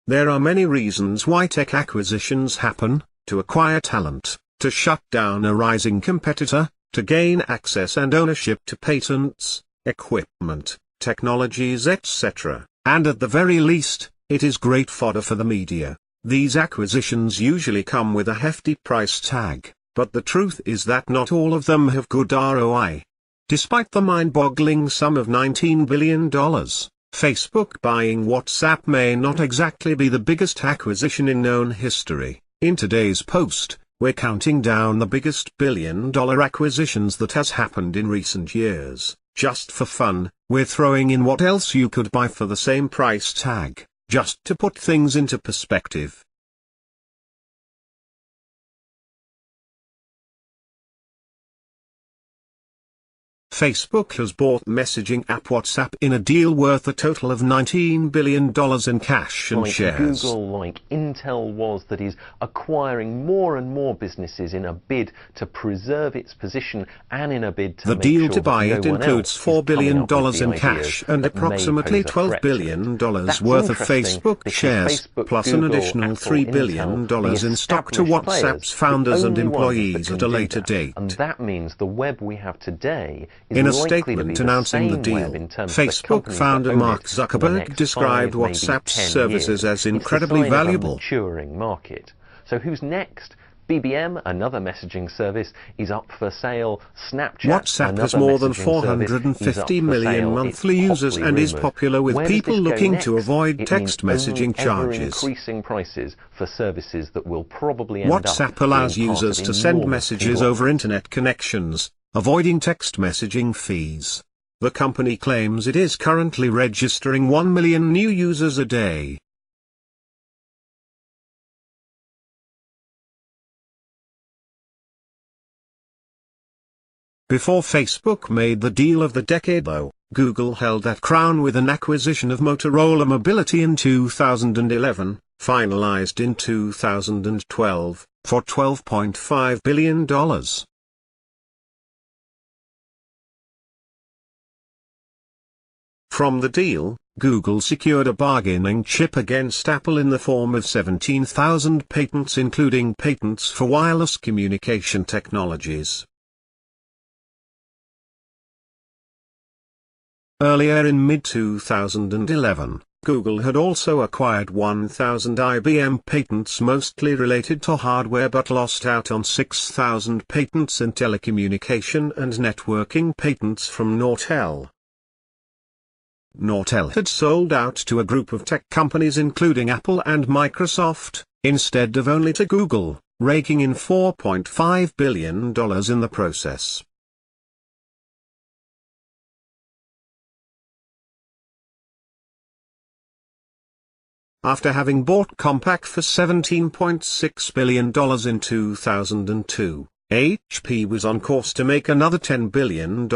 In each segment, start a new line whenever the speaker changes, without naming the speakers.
There are many reasons why tech acquisitions happen: to acquire talent, to shut down a rising competitor, to gain access and ownership to patents, equipment, technologies, etc. And at the very least, it is great fodder for the media. These acquisitions usually come with a hefty price tag, but the truth is that not all of them have good ROI. Despite the mind-boggling sum of $19 billion, Facebook buying WhatsApp may not exactly be the biggest acquisition in known history. In today's post, we're counting down the biggest billion-dollar acquisitions that has happened in recent years. Just for fun, we're throwing in what else you could buy for the same price tag, just to put things into perspective. Facebook has bought messaging app WhatsApp in a deal worth a total of $19 billion in cash and shares.
Google, like Intel was, that is acquiring more and more businesses in a bid to preserve its position and in a bid to
the
make
deal
sure
to buy
that
it
no one
includes
else
$4 billion
in
cash and approximately $12 billion worth of Facebook shares, plus an additional $3 billion in stock to WhatsApp's founders and employees at a later date.
And that means the web we have today is
in a
likely
statement
to be
announcing the
same
deal,
web in terms of the
Facebook
companies
founder
that own
Mark
it for the
Zuckerberg
next
described
5, maybe
WhatsApp's
10
services
years.
as incredibly
It's the sign of a
valuable.
maturing market. So who's next? BBM, another messaging service, is up for sale. Snapchat,
WhatsApp has more than 450 million monthly users and is popular with people looking to avoid text messaging charges.
Increasing prices for services that will probably end
WhatsApp
up
allows
being part
users
of
to send
enormous
messages over internet connections, avoiding text messaging fees. The company claims it is currently registering 1 million new users a day. Before Facebook made the deal of the decade though, Google held that crown with an acquisition of Motorola Mobility in 2011, finalized in 2012, for $12.5 billion. From the deal, Google secured a bargaining chip against Apple in the form of 17,000 patents, including patents for wireless communication technologies. Earlier in mid-2011, Google had also acquired 1,000 IBM patents mostly related to hardware but lost out on 6,000 patents in telecommunication and networking patents from Nortel. Nortel had sold out to a group of tech companies including Apple and Microsoft, instead of only to Google, raking in $4.5 billion in the process. After having bought Compaq for $17.6 billion in 2002, HP was on course to make another $10 billion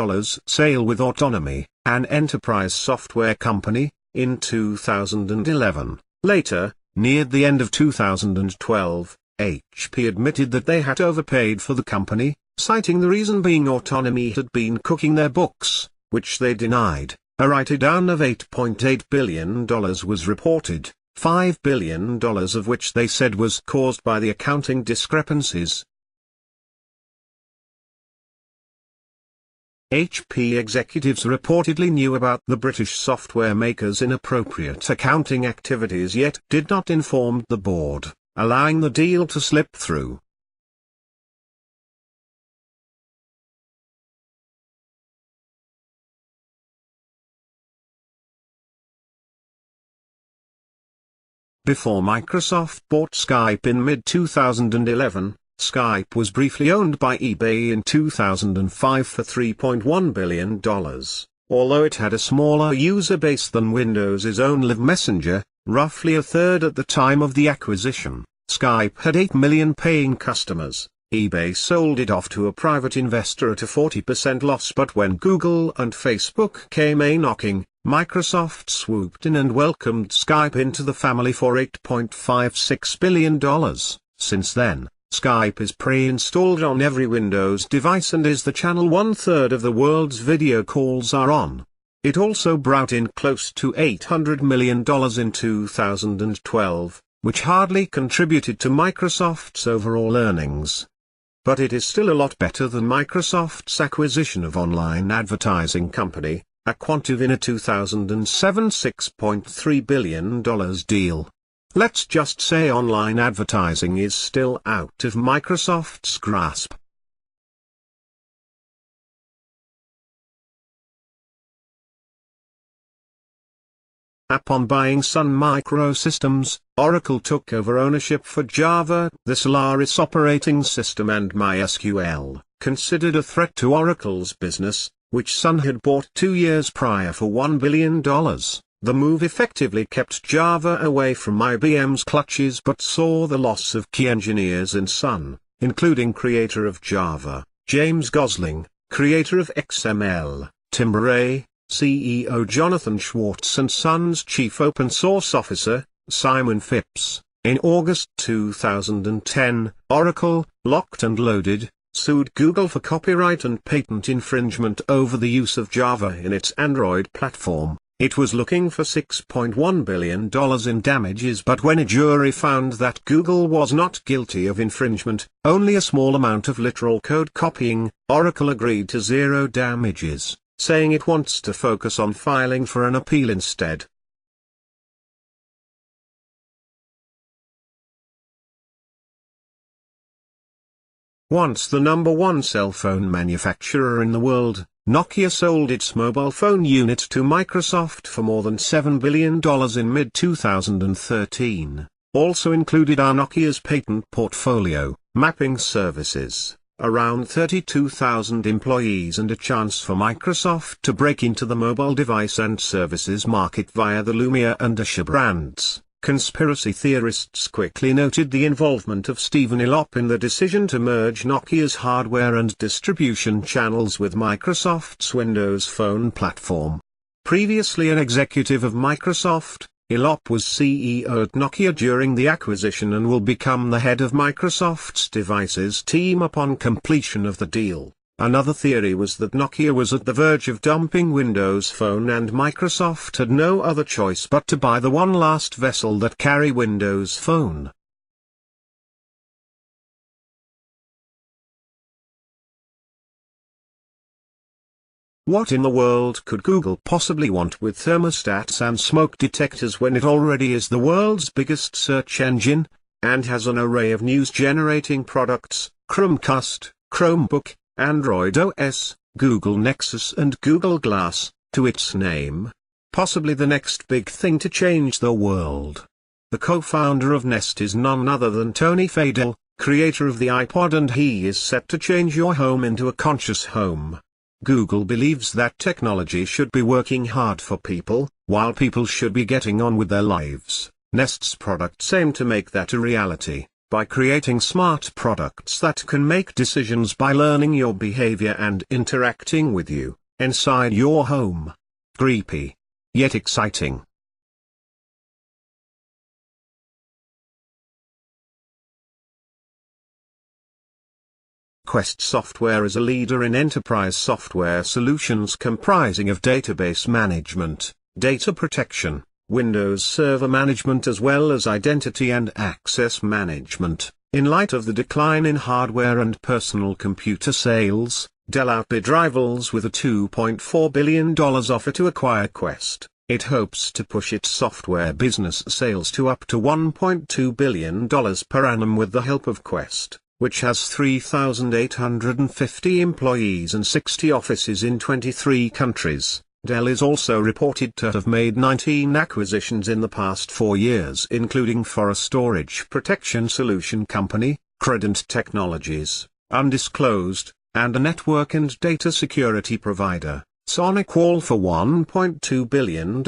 sale with Autonomy, an enterprise software company, in 2011. Later, near the end of 2012, HP admitted that they had overpaid for the company, citing the reason being Autonomy had been cooking their books, which they denied. A write-down of $8.8 billion was reported, $5 billion of which they said was caused by the accounting discrepancies. HP executives reportedly knew about the British software maker's inappropriate accounting activities yet did not inform the board, allowing the deal to slip through. Before Microsoft bought Skype in mid-2011, Skype was briefly owned by eBay in 2005 for $3.1 billion. Although it had a smaller user base than Windows's own Live Messenger, roughly a third at the time of the acquisition, Skype had 8 million paying customers. eBay sold it off to a private investor at a 40% loss, but when Google and Facebook came a-knocking, Microsoft swooped in and welcomed Skype into the family for $8.56 billion. Since then, Skype is pre-installed on every Windows device and is the channel 1/3 of the world's video calls are on. It also brought in close to $800 million in 2012, which hardly contributed to Microsoft's overall earnings. But it is still a lot better than Microsoft's acquisition of online advertising company, Aquantive, in a 2007 $6.3 billion deal. Let's just say online advertising is still out of Microsoft's grasp. Upon buying Sun Microsystems, Oracle took over ownership for Java, the Solaris operating system, and MySQL, considered a threat to Oracle's business, which Sun had bought 2 years prior for $1 billion. The move effectively kept Java away from IBM's clutches but saw the loss of key engineers in Sun, including creator of Java, James Gosling, creator of XML, Tim Bray, CEO Jonathan Schwartz, and Sun's chief open source officer, Simon Phipps. In August 2010, Oracle, locked and loaded, sued Google for copyright and patent infringement over the use of Java in its Android platform. It was looking for $6.1 billion in damages, but when a jury found that Google was not guilty of infringement, only a small amount of literal code copying, Oracle agreed to zero damages, saying it wants to focus on filing for an appeal instead. Once the #1 cell phone manufacturer in the world, Nokia sold its mobile phone unit to Microsoft for more than $7 billion in mid-2013. Also included are Nokia's patent portfolio, mapping services, around 32,000 employees, and a chance for Microsoft to break into the mobile device and services market via the Lumia and Asha brands. Conspiracy theorists quickly noted the involvement of Stephen Elop in the decision to merge Nokia's hardware and distribution channels with Microsoft's Windows Phone platform. Previously an executive of Microsoft, Elop was CEO at Nokia during the acquisition and will become the head of Microsoft's devices team upon completion of the deal. Another theory was that Nokia was at the verge of dumping Windows Phone and Microsoft had no other choice but to buy the one last vessel that carry Windows Phone. What in the world could Google possibly want with thermostats and smoke detectors when it already is the world's biggest search engine, and has an array of news-generating products, Chromecast, Chromebook, Android OS, Google Nexus and Google Glass, to its name? Possibly the next big thing to change the world. The co-founder of Nest is none other than Tony Fadell, creator of the iPod, and he is set to change your home into a conscious home. Google believes that technology should be working hard for people, while people should be getting on with their lives. Nest's products aim to make that a reality, by creating smart products that can make decisions by learning your behavior and interacting with you, inside your home. Creepy. Yet exciting. Quest Software is a leader in enterprise software solutions comprising of database management, data protection, Windows Server management, as well as identity and access management. In light of the decline in hardware and personal computer sales, Dell outbid rivals with a $2.4 billion offer to acquire Quest. It hopes to push its software business sales to up to $1.2 billion per annum with the help of Quest, which has 3,850 employees and 60 offices in 23 countries. Dell is also reported to have made 19 acquisitions in the past 4 years, including for a storage protection solution company, Credant Technologies, undisclosed, and a network and data security provider, SonicWall, for $1.2 billion.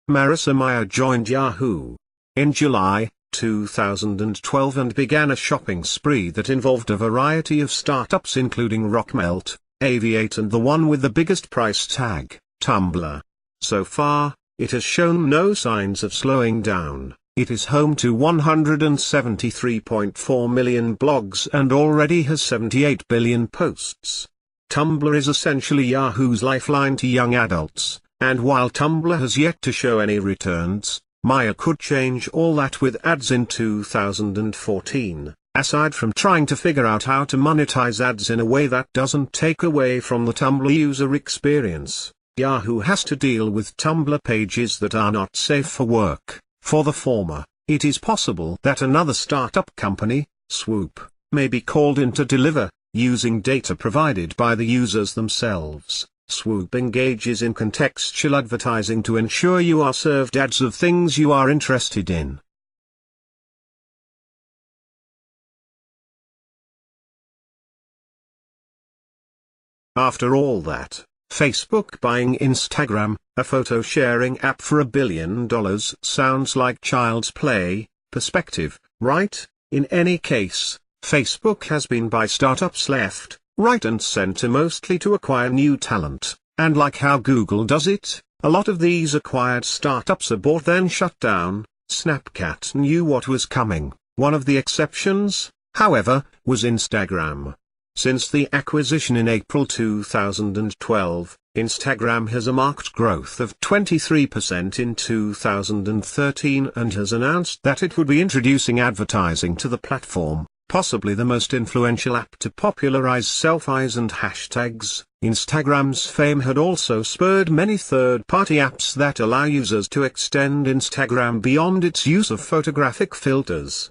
Marissa Mayer joined Yahoo in July 2012 and began a shopping spree that involved a variety of startups including Rockmelt, Aviate, and the one with the biggest price tag, Tumblr. So far, it has shown no signs of slowing down. It is home to 173.4 million blogs and already has 78 billion posts. Tumblr is essentially Yahoo's lifeline to young adults, and while Tumblr has yet to show any returns, Maya could change all that with ads in 2014. Aside from trying to figure out how to monetize ads in a way that doesn't take away from the Tumblr user experience, Yahoo has to deal with Tumblr pages that are not safe for work. For the former, it is possible that another startup company, Swoop, may be called in to deliver, using data provided by the users themselves. Swoop engages in contextual advertising to ensure you are served ads of things you are interested in. After all that, Facebook buying Instagram, a photo-sharing app for $1 billion, sounds like child's play. Perspective, right? In any case, Facebook has been buying startups left, right and center mostly to acquire new talent, and like how Google does it, a lot of these acquired startups are bought then shut down. Snapchat knew what was coming. One of the exceptions, however, was Instagram. Since the acquisition in April 2012, Instagram has a marked growth of 23% in 2013 and has announced that it would be introducing advertising to the platform, possibly the most influential app to popularize selfies and hashtags. Instagram's fame had also spurred many third-party apps that allow users to extend Instagram beyond its use of photographic filters.